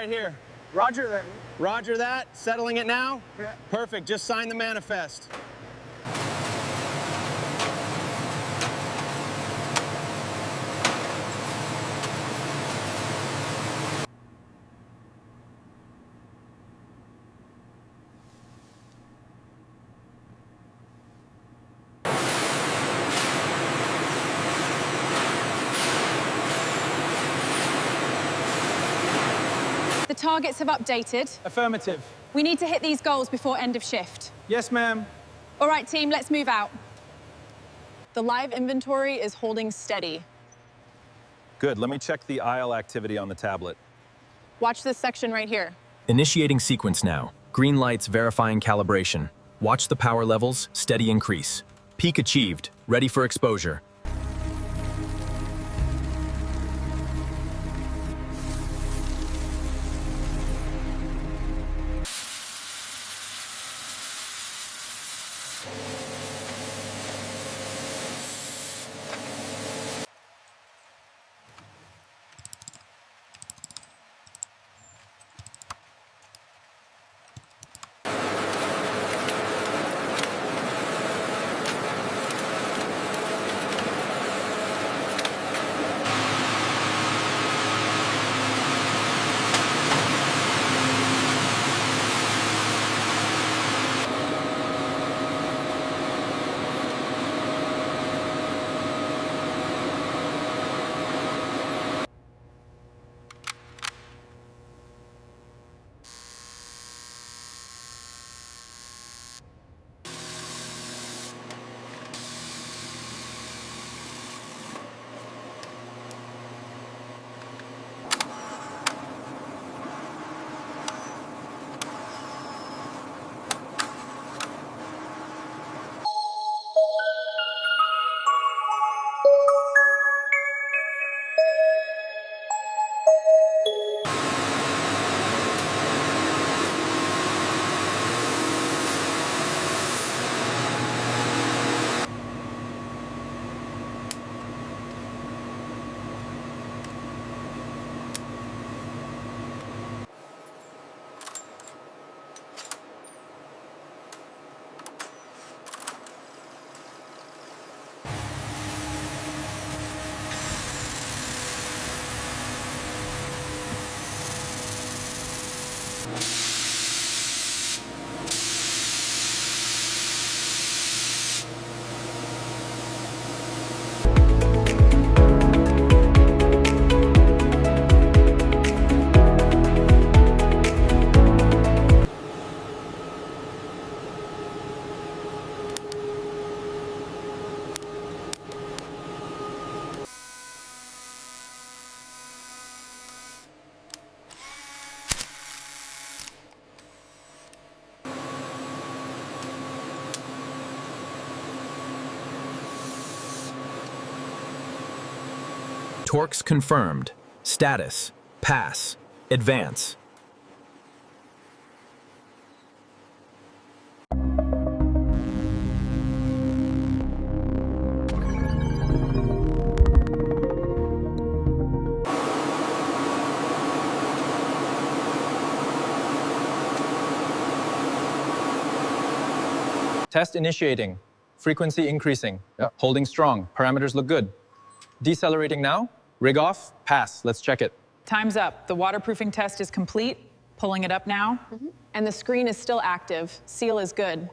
right here. Roger that. Roger that. Settling it now? Yeah. Perfect. Just sign the manifest. The targets have updated. Affirmative. We need to hit these goals before end of shift. Yes, ma'am. All right, team, let's move out. The live inventory is holding steady. Good, let me check the aisle activity on the tablet. Watch this section right here. Initiating sequence now. Green lights verifying calibration. Watch the power levels, steady increase. Peak achieved, ready for exposure. Torques confirmed. Status, pass, advance. Test initiating. Frequency increasing. Holding strong. Parameters look good. Decelerating now. Rig off. Pass. Let's check it. Time's up. The waterproofing test is complete. Pulling it up now. And the screen is still active. Seal is good.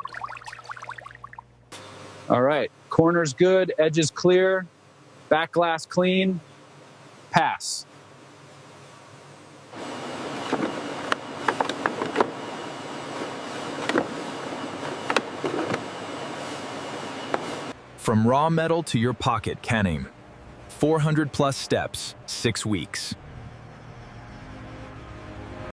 All right. Corner's good. Edges clear. Back glass clean. Pass. From raw metal to your pocket, Canim. 400 plus steps, 6 weeks.